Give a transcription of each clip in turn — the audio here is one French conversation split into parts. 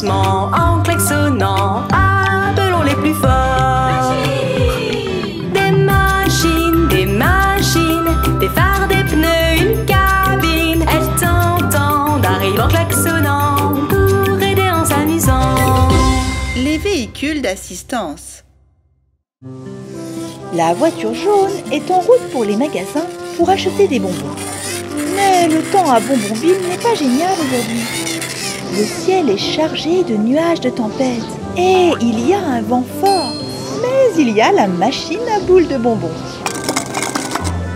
doucement en klaxonnant. Appelons les plus forts. Des machines, des phares, des pneus, une cabine. Elles t'entendent, arrivent en klaxonnant pour aider en s'amusant. Les véhicules d'assistance. La voiture jaune est en route pour les magasins pour acheter des bonbons. Mais le temps à Bonbonville n'est pas génial aujourd'hui. Le ciel est chargé de nuages de tempête et il y a un vent fort. Mais il y a la machine à boules de bonbons.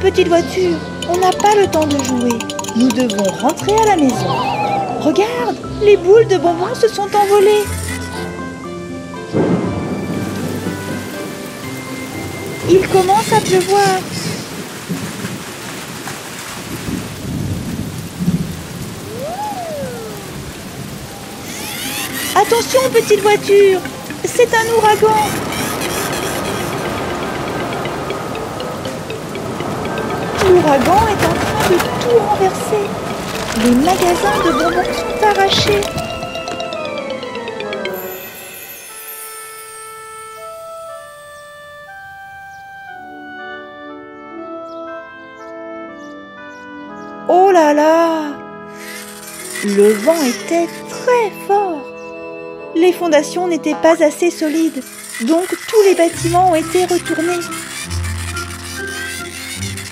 Petite voiture, on n'a pas le temps de jouer. Nous devons rentrer à la maison. Regarde, les boules de bonbons se sont envolées. Il commence à pleuvoir. Attention, petite voiture, c'est un ouragan. L'ouragan est en train de tout renverser. Les magasins de bonbons sont arrachés. Oh là là! Le vent était très fort. Les fondations n'étaient pas assez solides, donc tous les bâtiments ont été retournés.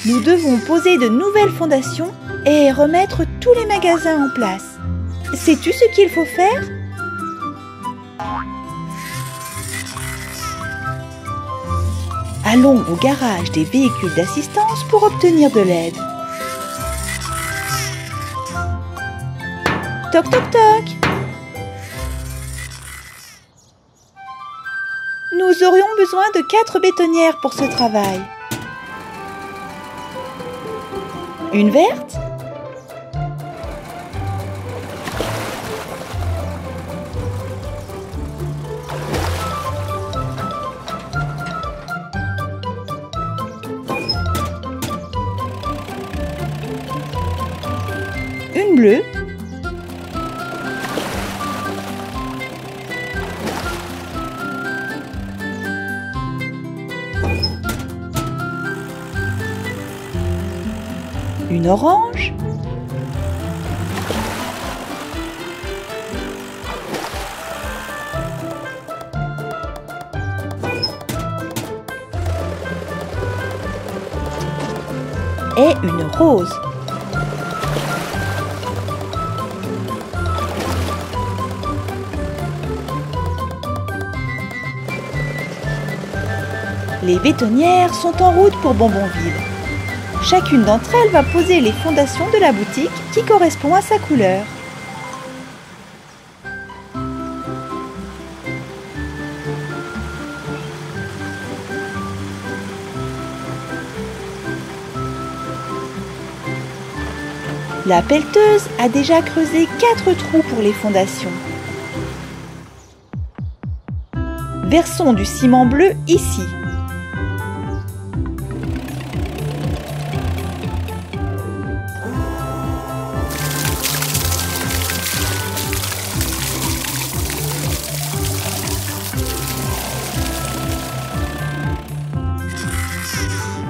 Nous devons poser de nouvelles fondations et remettre tous les magasins en place. Sais-tu ce qu'il faut faire? Allons au garage des véhicules d'assistance pour obtenir de l'aide. Toc toc toc! Nous aurions besoin de 4 bétonnières pour ce travail. Une verte? Une bleue? Une orange? Et une rose. Les bétonnières sont en route pour Bonbonville. Chacune d'entre elles va poser les fondations de la boutique qui correspond à sa couleur. La pelleteuse a déjà creusé 4 trous pour les fondations. Versons du ciment bleu ici.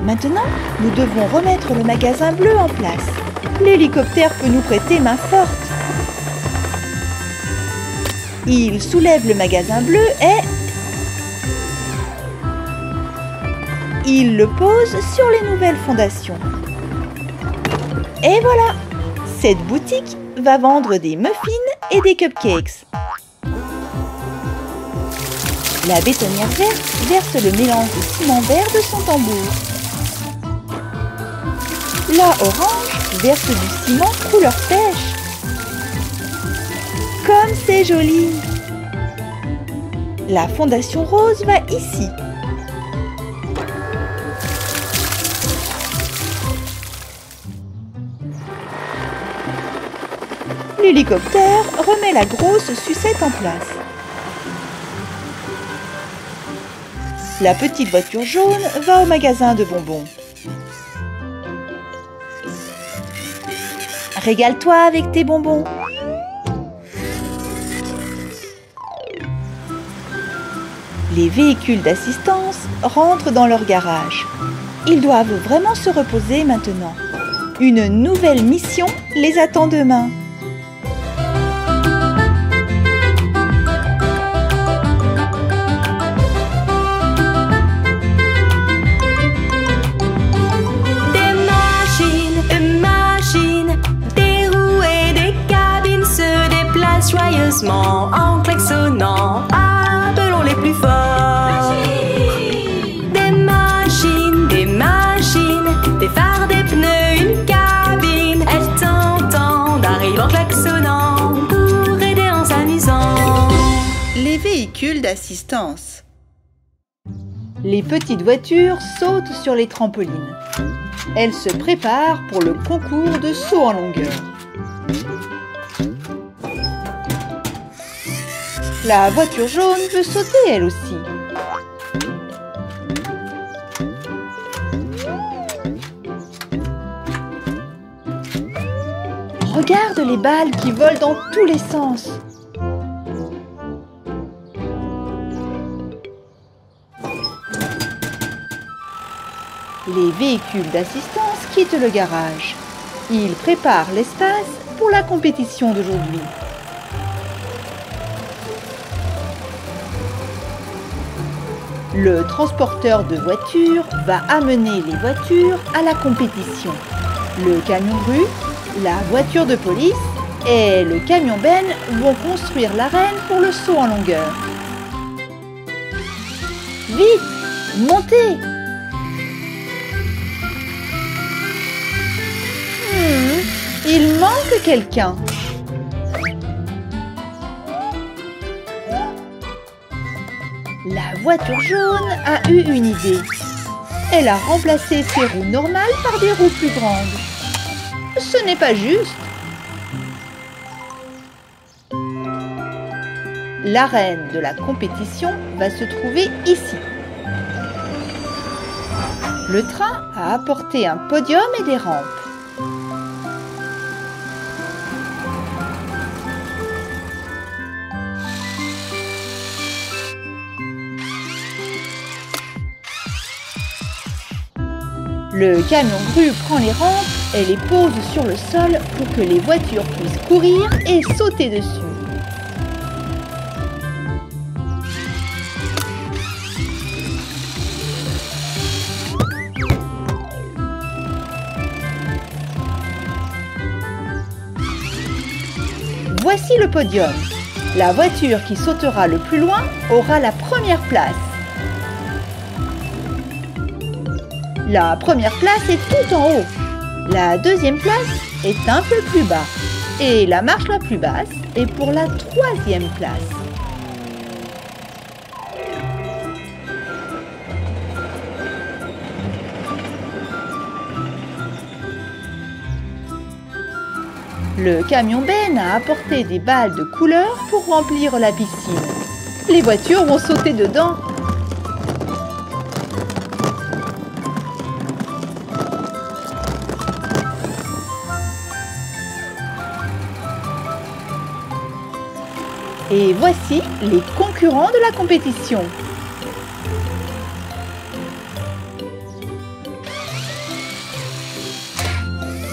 Maintenant, nous devons remettre le magasin bleu en place. L'hélicoptère peut nous prêter main forte. Il soulève le magasin bleu et il le pose sur les nouvelles fondations. Et voilà, cette boutique va vendre des muffins et des cupcakes. La bétonnière verte verse le mélange de ciment vert de son tambour. La orange verse du ciment couleur pêche. Comme c'est joli! La fondation rose va ici. L'hélicoptère remet la grosse sucette en place. La petite voiture jaune va au magasin de bonbons. Régale-toi avec tes bonbons. Les véhicules d'assistance rentrent dans leur garage. Ils doivent vraiment se reposer maintenant. Une nouvelle mission les attend demain. Joyeusement en klaxonnant, appelons les plus forts. Des machines, des phares, des pneus, une cabine. Elles t'entendent, arrivent en klaxonnant pour aider en s'amusant. Les véhicules d'assistance. Les petites voitures sautent sur les trampolines. Elles se préparent pour le concours de saut en longueur. La voiture jaune veut sauter elle aussi. Regarde les balles qui volent dans tous les sens. Les véhicules d'assistance quittent le garage. Ils préparent l'espace pour la compétition d'aujourd'hui. Le transporteur de voitures va amener les voitures à la compétition. Le camion grue, la voiture de police et le camion benne vont construire l'arène pour le saut en longueur. Vite, montez! Il manque quelqu'un. La voiture jaune a eu une idée. Elle a remplacé ses roues normales par des roues plus grandes. Ce n'est pas juste. L'arène de la compétition va se trouver ici. Le train a apporté un podium et des rampes. Le camion grue prend les rampes et les pose sur le sol pour que les voitures puissent courir et sauter dessus. Voici le podium. La voiture qui sautera le plus loin aura la première place. La première place est tout en haut. La deuxième place est un peu plus bas. Et la marche la plus basse est pour la troisième place. Le camion benne a apporté des balles de couleur pour remplir la piscine. Les voitures vont sauter dedans. Et voici les concurrents de la compétition.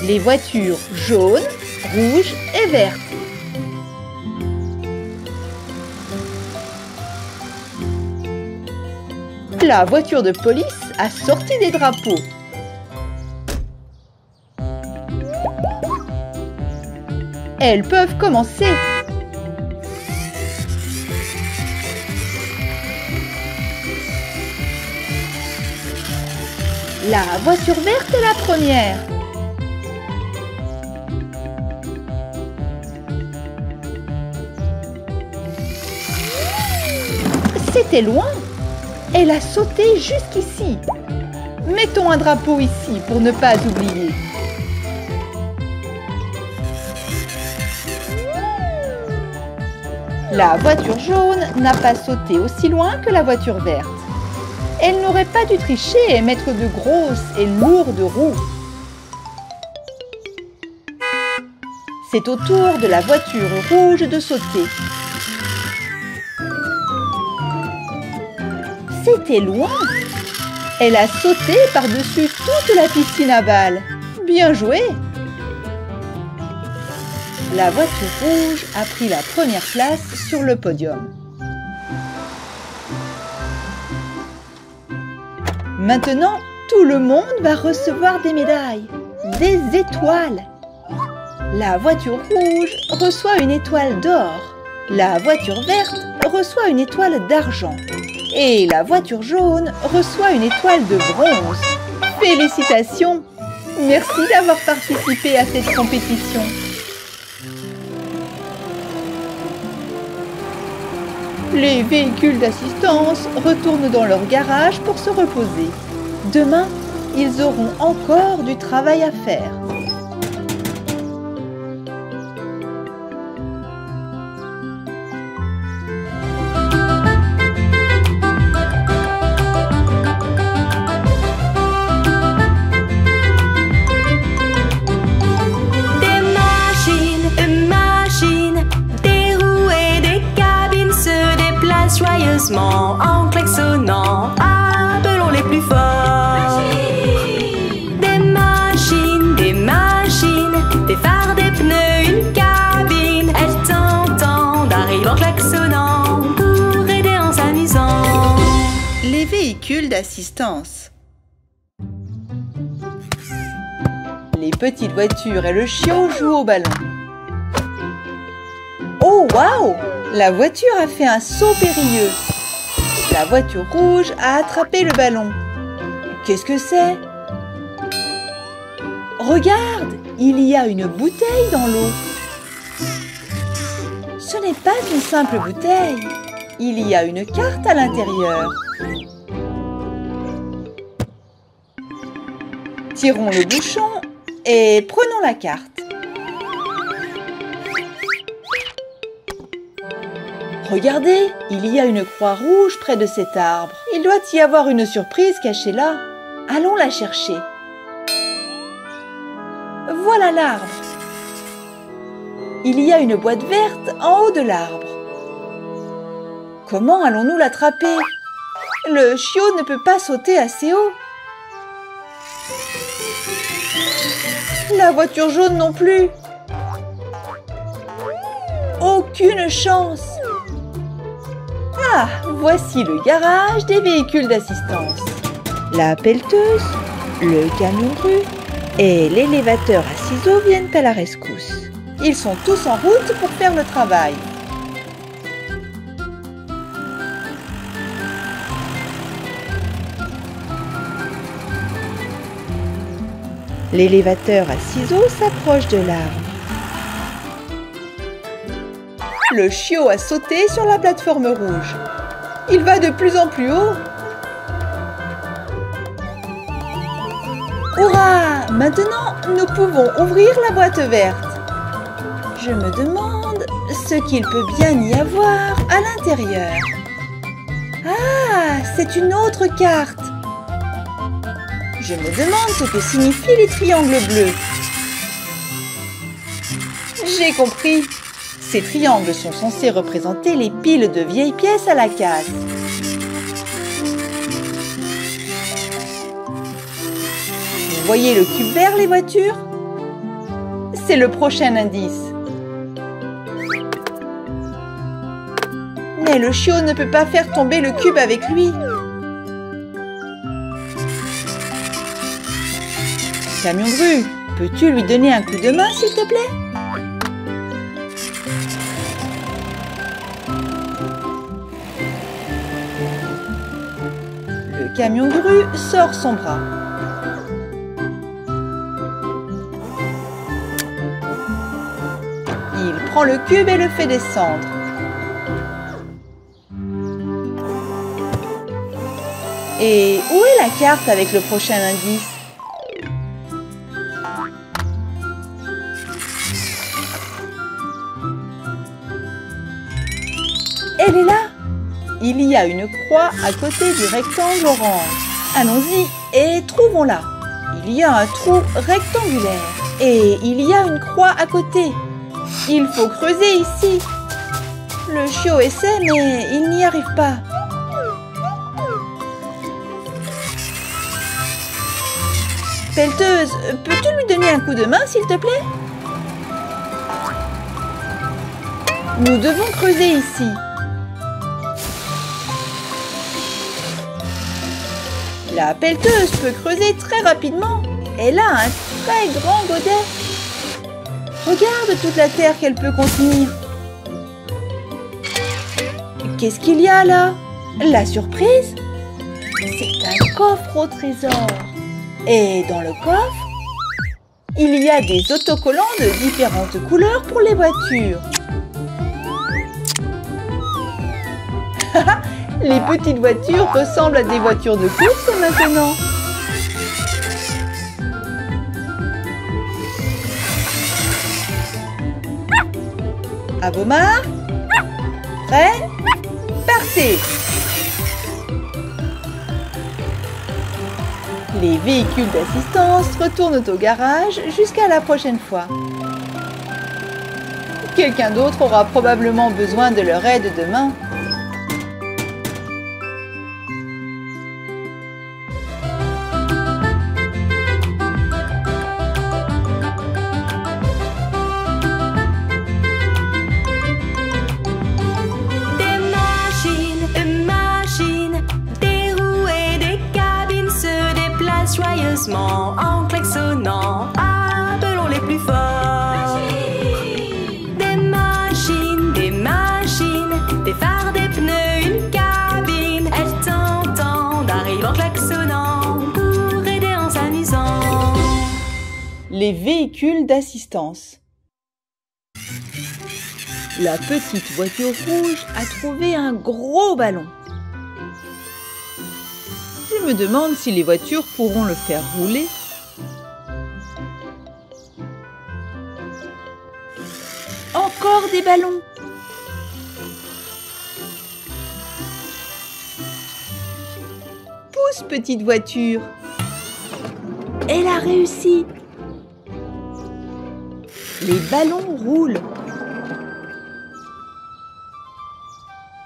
Les voitures jaunes, rouges et vertes. La voiture de police a sorti des drapeaux. Elles peuvent commencer. La voiture verte est la première. C'était loin. Elle a sauté jusqu'ici. Mettons un drapeau ici pour ne pas oublier. La voiture jaune n'a pas sauté aussi loin que la voiture verte. Elle n'aurait pas dû tricher et mettre de grosses et lourdes roues. C'est au tour de la voiture rouge de sauter. C'était loin. Elle a sauté par-dessus toute la piscine à balles. Bien joué! La voiture rouge a pris la première place sur le podium. Maintenant, tout le monde va recevoir des médailles, des étoiles. La voiture rouge reçoit une étoile d'or. La voiture verte reçoit une étoile d'argent. Et la voiture jaune reçoit une étoile de bronze. Félicitations! Merci d'avoir participé à cette compétition. Les véhicules d'assistance retournent dans leur garage pour se reposer. Demain, ils auront encore du travail à faire. Joyeusement en klaxonnant, appelons les plus forts. Des machines, des phares, des pneus, une cabine. Elles t'entendent, arrivent en klaxonnant pour aider en s'amusant. Les véhicules d'assistance. Les petites voitures et le chiot jouent au ballon. Oh, waouh! La voiture a fait un saut périlleux. La voiture rouge a attrapé le ballon. Qu'est-ce que c'est? Regarde, il y a une bouteille dans l'eau. Ce n'est pas une simple bouteille. Il y a une carte à l'intérieur. Tirons le bouchon et prenons la carte. Regardez, il y a une croix rouge près de cet arbre. Il doit y avoir une surprise cachée là. Allons la chercher. Voilà l'arbre. Il y a une boîte verte en haut de l'arbre. Comment allons-nous l'attraper? Le chiot ne peut pas sauter assez haut. La voiture jaune non plus. Aucune chance. Ah, voici le garage des véhicules d'assistance. La pelleteuse, le camion grue et l'élévateur à ciseaux viennent à la rescousse. Ils sont tous en route pour faire le travail. L'élévateur à ciseaux s'approche de l'arbre. Le chiot a sauté sur la plateforme rouge. Il va de plus en plus haut. Hurrah! Maintenant, nous pouvons ouvrir la boîte verte. Je me demande ce qu'il peut bien y avoir à l'intérieur. Ah, c'est une autre carte. Je me demande ce que signifient les triangles bleus. J'ai compris. Ces triangles sont censés représenter les piles de vieilles pièces à la casse. Vous voyez le cube vert, les voitures? C'est le prochain indice. Mais le chiot ne peut pas faire tomber le cube avec lui. Camion grue, peux-tu lui donner un coup de main, s'il te plaît? Le camion grue sort son bras. Il prend le cube et le fait descendre. Et où est la carte avec le prochain indice? Elle est là! Il y a une croix à côté du rectangle orange. Allons-y et trouvons-la. Il y a un trou rectangulaire et il y a une croix à côté. Il faut creuser ici. Le chiot essaie mais il n'y arrive pas. Pelleteuse, peux-tu lui donner un coup de main, s'il te plaît? Nous devons creuser ici. La pelleteuse peut creuser très rapidement. Elle a un très grand godet. Regarde toute la terre qu'elle peut contenir. Qu'est-ce qu'il y a là? La surprise? C'est un coffre au trésor. Et dans le coffre, il y a des autocollants de différentes couleurs pour les voitures. Les petites voitures ressemblent à des voitures de course maintenant. À vos marques. Prêts? Partez! Les véhicules d'assistance retournent au garage jusqu'à la prochaine fois. Quelqu'un d'autre aura probablement besoin de leur aide demain. Joyeusement en klaxonnant, appelons les plus forts. Des machines, des phares, des pneus, une cabine. Elles t'entendent, arrivent en klaxonnant pour aider en s'amusant. Les véhicules d'assistance. La petite voiture rouge a trouvé un gros ballon. Je me demande si les voitures pourront le faire rouler. Encore des ballons. Pousse, petite voiture. Elle a réussi. Les ballons roulent.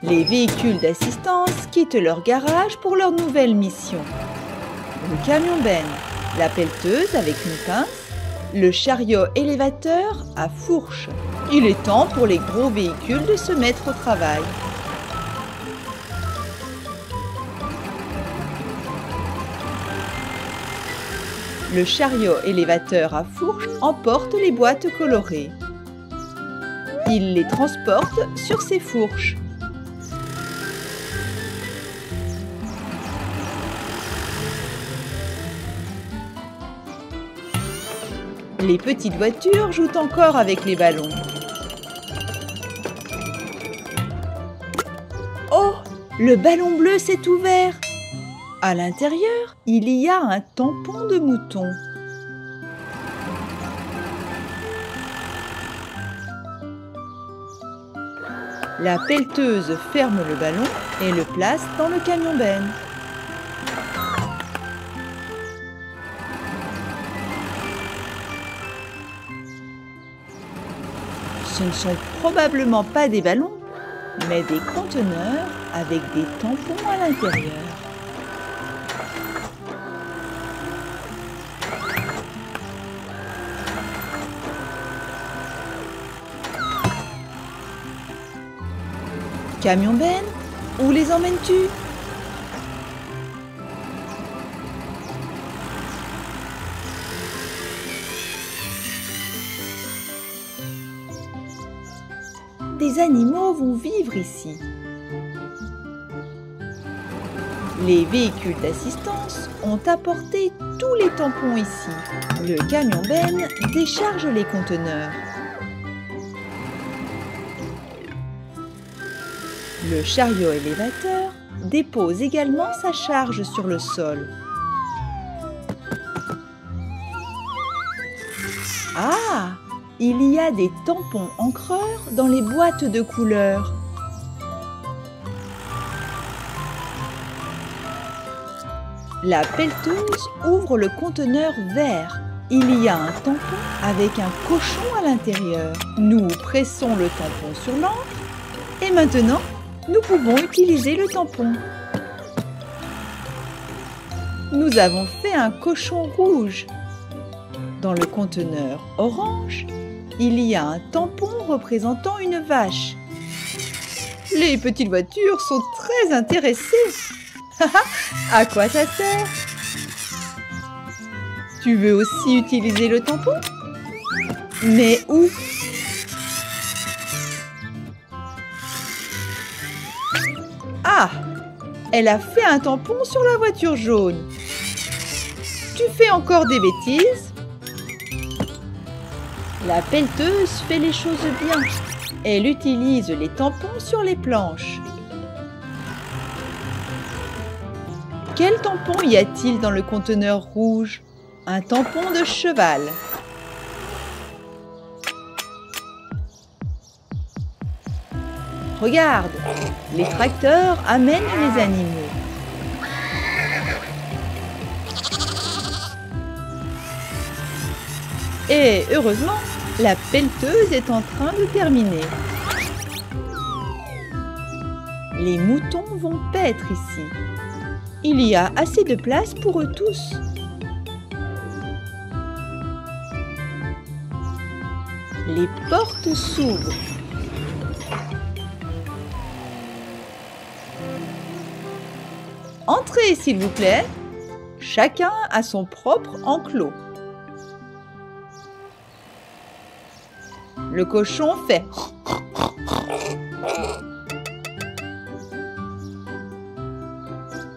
Les véhicules d'assistance quittent leur garage pour leur nouvelle mission. Le camion-benne, la pelleteuse avec une pince, le chariot élévateur à fourche. Il est temps pour les gros véhicules de se mettre au travail. Le chariot élévateur à fourche emporte les boîtes colorées. Il les transporte sur ses fourches. Les petites voitures jouent encore avec les ballons. Oh, le ballon bleu s'est ouvert. À l'intérieur, il y a un tampon de mouton. La pelleteuse ferme le ballon et le place dans le camion-benne. Ce ne sont probablement pas des ballons, mais des conteneurs avec des tampons à l'intérieur. Camion-benne, où les emmènes-tu? Des animaux vont vivre ici. Les véhicules d'assistance ont apporté tous les tampons ici. Le camion-benne décharge les conteneurs. Le chariot élévateur dépose également sa charge sur le sol. Ah! Il y a des tampons encreurs dans les boîtes de couleurs. La pelleteuse ouvre le conteneur vert. Il y a un tampon avec un cochon à l'intérieur. Nous pressons le tampon sur l'encre et maintenant, nous pouvons utiliser le tampon. Nous avons fait un cochon rouge. Dans le conteneur orange, il y a un tampon représentant une vache. Les petites voitures sont très intéressées. À quoi ça sert? Tu veux aussi utiliser le tampon? Mais où? Ah! Elle a fait un tampon sur la voiture jaune. Tu fais encore des bêtises? La pelleteuse fait les choses bien. Elle utilise les tampons sur les planches. Quel tampon y a-t-il dans le conteneur rouge? Un tampon de cheval. Regarde, les tracteurs amènent les animaux. Et heureusement, la pelleteuse est en train de terminer. Les moutons vont paître ici. Il y a assez de place pour eux tous. Les portes s'ouvrent. Entrez, s'il vous plaît. Chacun a son propre enclos. Le cochon fait.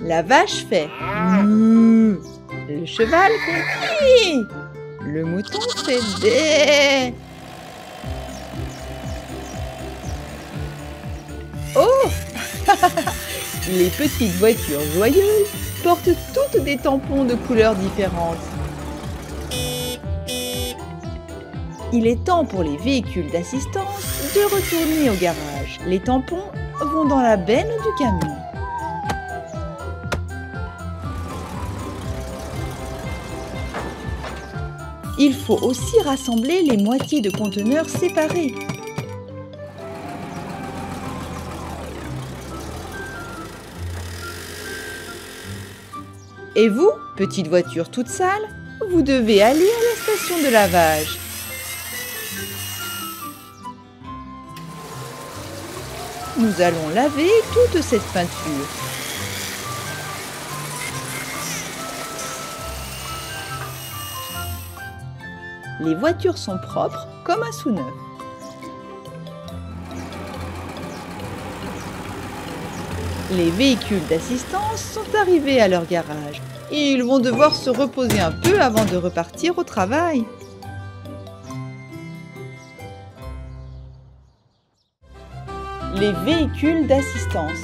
La vache fait. Le cheval fait. Le mouton fait bé. Oh! Les petites voitures joyeuses portent toutes des tampons de couleurs différentes. Il est temps pour les véhicules d'assistance de retourner au garage. Les tampons vont dans la benne du camion. Il faut aussi rassembler les moitiés de conteneurs séparés. Et vous, petite voiture toute sale, vous devez aller à la station de lavage. Nous allons laver toute cette peinture. Les voitures sont propres comme un sous-neuf. Les véhicules d'assistance sont arrivés à leur garage. Ils vont devoir se reposer un peu avant de repartir au travail. Les véhicules d'assistance.